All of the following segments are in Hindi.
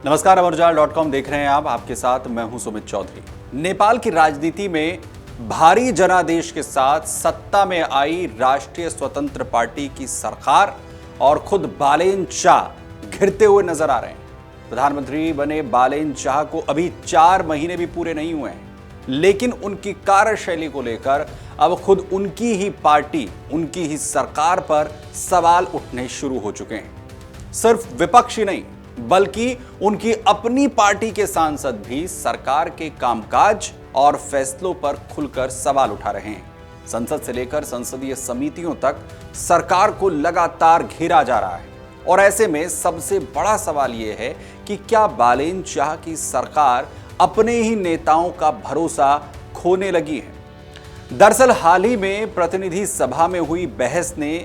नमस्कार, अमरजाल.com देख रहे हैं आप। आपके साथ मैं हूं सुमित चौधरी। नेपाल की राजनीति में भारी जनादेश के साथ सत्ता में आई राष्ट्रीय स्वतंत्र पार्टी की सरकार और खुद बालेन शाह घिरते हुए नजर आ रहे हैं। प्रधानमंत्री बने बालेन शाह को अभी 4 महीने भी पूरे नहीं हुए हैं, लेकिन उनकी कार्यशैली को लेकर अब खुद उनकी ही पार्टी, उनकी ही सरकार पर सवाल उठने शुरू हो चुके हैं। सिर्फ विपक्ष ही नहीं, बल्कि उनकी अपनी पार्टी के सांसद भी सरकार के कामकाज और फैसलों पर खुलकर सवाल उठा रहे हैं। संसद से लेकर संसदीय समितियों तक सरकार को लगातार घेरा जा रहा है और ऐसे में सबसे बड़ा सवाल यह है कि क्या बालेन शाह की सरकार अपने ही नेताओं का भरोसा खोने लगी है। दरअसल हाल ही में प्रतिनिधि सभा में हुई बहस ने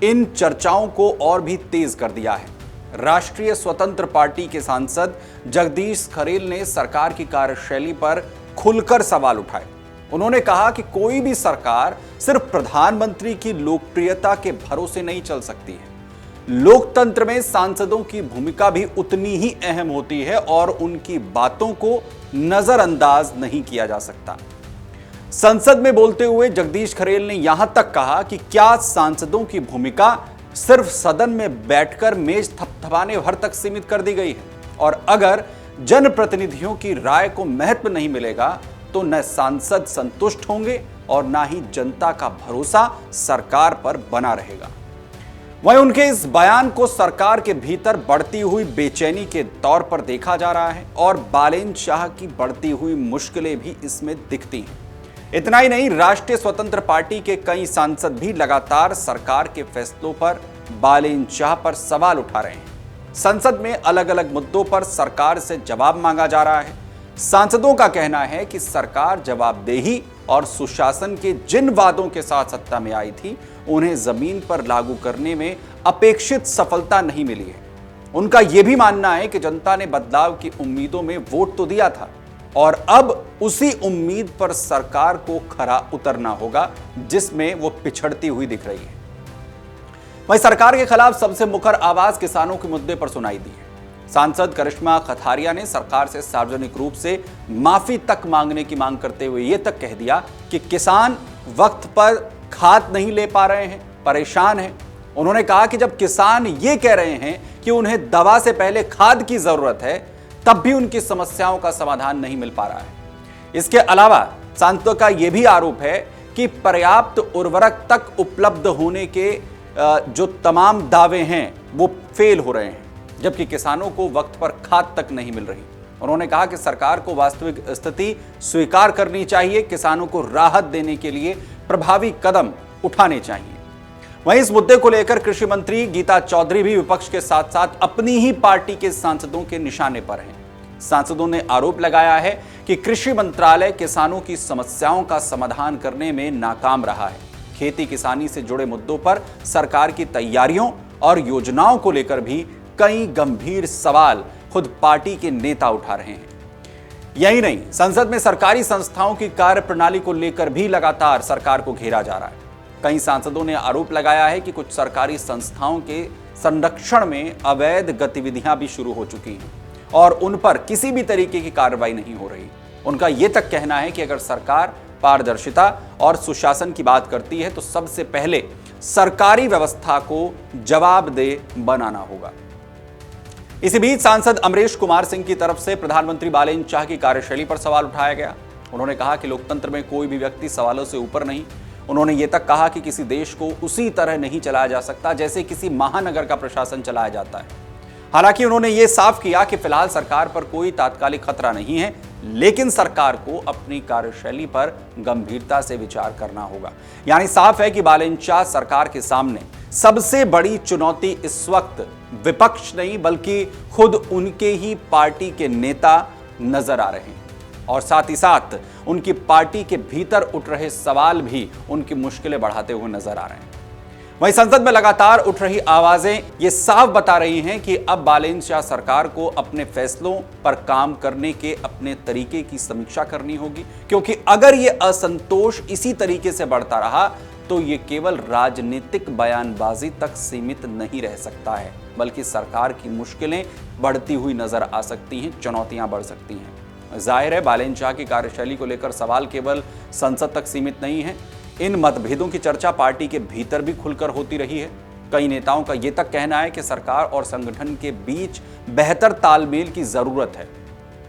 इन चर्चाओं को और भी तेज कर दिया है। राष्ट्रीय स्वतंत्र पार्टी के सांसद जगदीश खरेल ने सरकार की कार्यशैली पर खुलकर सवाल उठाए। उन्होंने कहा कि कोई भी सरकार सिर्फ प्रधानमंत्री की लोकप्रियता के भरोसे नहीं चल सकती है। लोकतंत्र में सांसदों की भूमिका भी उतनी ही अहम होती है और उनकी बातों को नजरअंदाज नहीं किया जा सकता। संसद में बोलते हुए जगदीश खरेल ने यहां तक कहा कि क्या सांसदों की भूमिका सिर्फ सदन में बैठकर मेज थपथपाने भर तक सीमित कर दी गई है, और अगर जनप्रतिनिधियों की राय को महत्व नहीं मिलेगा तो न सांसद संतुष्ट होंगे और न ही जनता का भरोसा सरकार पर बना रहेगा। वहीं उनके इस बयान को सरकार के भीतर बढ़ती हुई बेचैनी के तौर पर देखा जा रहा है और बालेन शाह की बढ़ती हुई मुश्किलें भी इसमें दिखती हैं। इतना ही नहीं, राष्ट्रीय स्वतंत्र पार्टी के कई सांसद भी लगातार सरकार के फैसलों पर बालेन शाह पर सवाल उठा रहे हैं। संसद में अलग अलग मुद्दों पर सरकार से जवाब मांगा जा रहा है। सांसदों का कहना है कि सरकार जवाबदेही और सुशासन के जिन वादों के साथ सत्ता में आई थी, उन्हें जमीन पर लागू करने में अपेक्षित सफलता नहीं मिली है। उनका यह भी मानना है कि जनता ने बदलाव की उम्मीदों में वोट तो दिया था और अब उसी उम्मीद पर सरकार को खरा उतरना होगा, जिसमें वो पिछड़ती हुई दिख रही है। वहीं सरकार के खिलाफ सबसे मुखर आवाज किसानों के मुद्दे पर सुनाई दी है। सांसद करिश्मा कथारिया ने सरकार से सार्वजनिक रूप से माफी तक मांगने की मांग करते हुए यह तक कह दिया कि किसान वक्त पर खाद नहीं ले पा रहे हैं, परेशान हैं। उन्होंने कहा कि जब किसान ये कह रहे हैं कि उन्हें दवा से पहले खाद की जरूरत है, तब भी उनकी समस्याओं का समाधान नहीं मिल पा रहा है। इसके अलावा सांसदों का यह भी आरोप है कि पर्याप्त उर्वरक तक उपलब्ध होने के जो तमाम दावे हैं वो फेल हो रहे हैं, जबकि किसानों को वक्त पर खाद तक नहीं मिल रही। उन्होंने कहा कि सरकार को वास्तविक स्थिति स्वीकार करनी चाहिए, किसानों को राहत देने के लिए प्रभावी कदम उठाने चाहिए। वहीं इस मुद्दे को लेकर कृषि मंत्री गीता चौधरी भी विपक्ष के साथ साथ अपनी ही पार्टी के सांसदों के निशाने पर हैं। सांसदों ने आरोप लगाया है कि कृषि मंत्रालय किसानों की समस्याओं का समाधान करने में नाकाम रहा है। खेती किसानी से जुड़े मुद्दों पर सरकार की तैयारियों और योजनाओं को लेकर भी कई गंभीर सवाल खुद पार्टी के नेता उठा रहे हैं। यही नहीं, संसद में सरकारी संस्थाओं की कार्यप्रणाली को लेकर भी लगातार सरकार को घेरा जा रहा है। कई सांसदों ने आरोप लगाया है कि कुछ सरकारी संस्थाओं के संरक्षण में अवैध गतिविधियां भी शुरू हो चुकी हैं और उन पर किसी भी तरीके की कार्रवाई नहीं हो रही। उनका यह तक कहना है कि अगर सरकार पारदर्शिता और सुशासन की बात करती है तो सबसे पहले सरकारी व्यवस्था को जवाबदेह बनाना होगा। इसी बीच सांसद अमरेश कुमार सिंह की तरफ से प्रधानमंत्री बालेन शाह की कार्यशैली पर सवाल उठाया गया। उन्होंने कहा कि लोकतंत्र में कोई भी व्यक्ति सवालों से ऊपर नहीं। उन्होंने ये तक कहा कि किसी देश को उसी तरह नहीं चलाया जा सकता जैसे किसी महानगर का प्रशासन चलाया जाता है। हालांकि उन्होंने ये साफ किया कि फिलहाल सरकार पर कोई तात्कालिक खतरा नहीं है, लेकिन सरकार को अपनी कार्यशैली पर गंभीरता से विचार करना होगा। यानी साफ है कि बालेन शाह सरकार के सामने सबसे बड़ी चुनौती इस वक्त विपक्ष नहीं बल्कि खुद उनके ही पार्टी के नेता नजर आ रहे हैं और साथ ही साथ उनकी पार्टी के भीतर उठ रहे सवाल भी उनकी मुश्किलें बढ़ाते हुए नजर आ रहे हैं। वहीं संसद में लगातार उठ रही आवाजें ये साफ बता रही हैं कि अब बालेन शाह सरकार को अपने फैसलों पर काम करने के अपने तरीके की समीक्षा करनी होगी, क्योंकि अगर ये असंतोष इसी तरीके से बढ़ता रहा तो ये केवल राजनीतिक बयानबाजी तक सीमित नहीं रह सकता है, बल्कि सरकार की मुश्किलें बढ़ती हुई नजर आ सकती हैं, चुनौतियां बढ़ सकती हैं। जाहिर है बालेन शाह की कार्यशैली को लेकर सवाल केवल संसद तक सीमित नहीं है। इन मतभेदों की चर्चा पार्टी के भीतर भी खुलकर होती रही है। कई नेताओं का यह तक कहना है कि सरकार और संगठन के बीच बेहतर तालमेल की जरूरत है।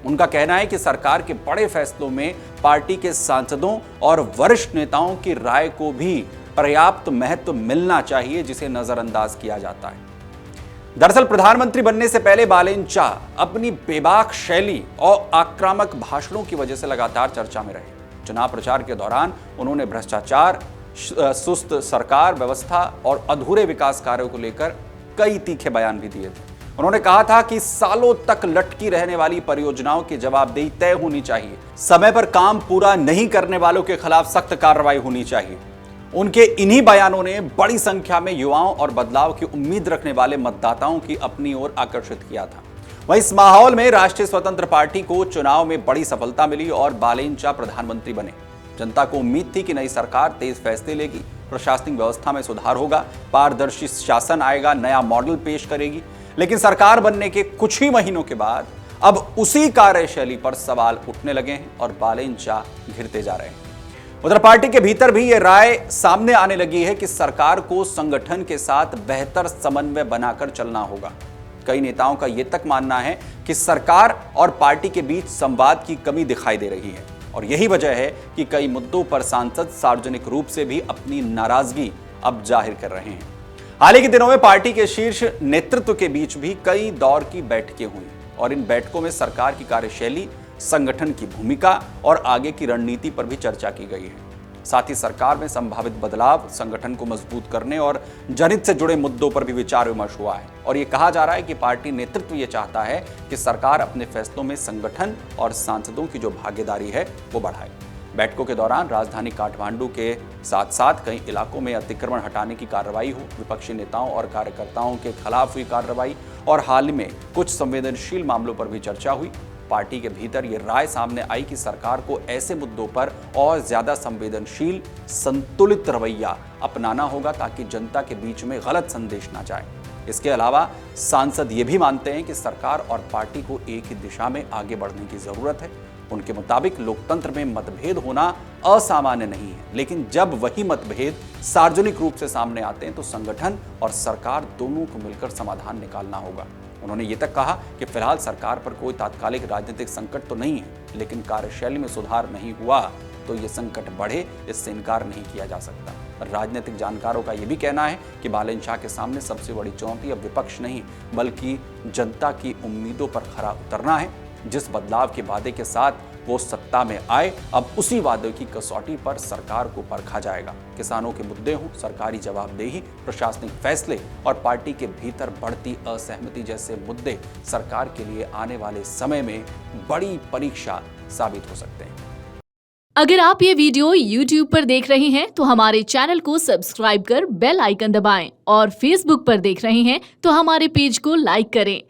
उनका कहना है कि सरकार के बड़े फैसलों में पार्टी के सांसदों और वरिष्ठ नेताओं की राय को भी पर्याप्त महत्व मिलना चाहिए, जिसे नजरअंदाज किया जाता है। दरअसल प्रधानमंत्री बनने से पहले बालेन शाह अपनी बेबाक शैली और आक्रामक भाषणों की वजह से लगातार चर्चा में रहे। चुनाव प्रचार के दौरान उन्होंने भ्रष्टाचार, सुस्त सरकार व्यवस्था और अधूरे विकास कार्यों को लेकर कई तीखे बयान भी दिए थे। उन्होंने कहा था कि सालों तक लटकी रहने वाली परियोजनाओं की जवाबदेही तय होनी चाहिए, समय पर काम पूरा नहीं करने वालों के खिलाफ सख्त कार्रवाई होनी चाहिए। उनके इन्हीं बयानों ने बड़ी संख्या में युवाओं और बदलाव की उम्मीद रखने वाले मतदाताओं की अपनी ओर आकर्षित किया था। वहीं इस माहौल में राष्ट्रीय स्वतंत्र पार्टी को चुनाव में बड़ी सफलता मिली और बालेन शाह प्रधानमंत्री बने। जनता को उम्मीद थी कि नई सरकार तेज फैसले लेगी, प्रशासनिक व्यवस्था में सुधार होगा, पारदर्शी शासन आएगा, नया मॉडल पेश करेगी। लेकिन सरकार बनने के कुछ ही महीनों के बाद अब उसी कार्यशैली पर सवाल उठने लगे हैं और बालेन शाह घिरते जा रहे हैं। उधर पार्टी के भीतर भी यह राय सामने आने लगी है कि सरकार को संगठन के साथ बेहतर समन्वय बनाकर चलना होगा। कई नेताओं का यह तक मानना है कि सरकार और पार्टी के बीच संवाद की कमी दिखाई दे रही है और यही वजह है कि कई मुद्दों पर सांसद सार्वजनिक रूप से भी अपनी नाराजगी अब जाहिर कर रहे हैं। हाल ही के दिनों में पार्टी के शीर्ष नेतृत्व के बीच भी कई दौर की बैठकें हुई और इन बैठकों में सरकार की कार्यशैली, संगठन की भूमिका और आगे की रणनीति पर भी चर्चा की गई है। साथ ही सरकार में संभावित बदलाव, संगठन को मजबूत करने और जनहित से जुड़े मुद्दों पर भी विचार विमर्श हुआ है और ये कहा जा रहा है कि पार्टी नेतृत्व ये चाहता है कि सरकार अपने फैसलों में संगठन और सांसदों की जो भागीदारी है वो बढ़ाए। बैठकों के दौरान राजधानी काठमांडू के साथ साथ कई इलाकों में अतिक्रमण हटाने की कार्रवाई हो, विपक्षी नेताओं और कार्यकर्ताओं के खिलाफ हुई कार्रवाई और हाल में कुछ संवेदनशील मामलों पर भी चर्चा हुई। पार्टी के भीतर ये राय सामने आई कि सरकार को ऐसे मुद्दों पर और ज्यादा संवेदनशील, संतुलित रवैया अपनाना होगा ताकि जनता के बीच में गलत संदेश ना जाए। इसके अलावा सांसद ये भी मानते हैं कि सरकार और पार्टी को एक ही दिशा में आगे बढ़ने की जरूरत है। उनके मुताबिक लोकतंत्र में मतभेद होना असामान्य नहीं है, लेकिन जब वही मतभेद सार्वजनिक रूप से सामने आते हैं तो संगठन और सरकार दोनों को मिलकर समाधान निकालना होगा। उन्होंने ये तक कहा कि फिलहाल सरकार पर कोई तात्कालिक राजनीतिक संकट तो नहीं है, लेकिन कार्यशैली में सुधार नहीं हुआ तो ये संकट बढ़े, इससे इनकार नहीं किया जा सकता। राजनीतिक जानकारों का यह भी कहना है कि बालेन शाह के सामने सबसे बड़ी चुनौती अब विपक्ष नहीं बल्कि जनता की उम्मीदों पर खरा उतरना है। जिस बदलाव के वादे के साथ वो सत्ता में आए, अब उसी वादे की कसौटी पर सरकार को परखा जाएगा। किसानों के मुद्दे हों, सरकारी जवाबदेही, प्रशासनिक फैसले और पार्टी के भीतर बढ़ती असहमति जैसे मुद्दे सरकार के लिए आने वाले समय में बड़ी परीक्षा साबित हो सकते हैं। अगर आप ये वीडियो YouTube पर देख रहे हैं तो हमारे चैनल को सब्सक्राइब कर बेल आइकन दबाएं और Facebook पर देख रहे हैं तो हमारे पेज को लाइक करें।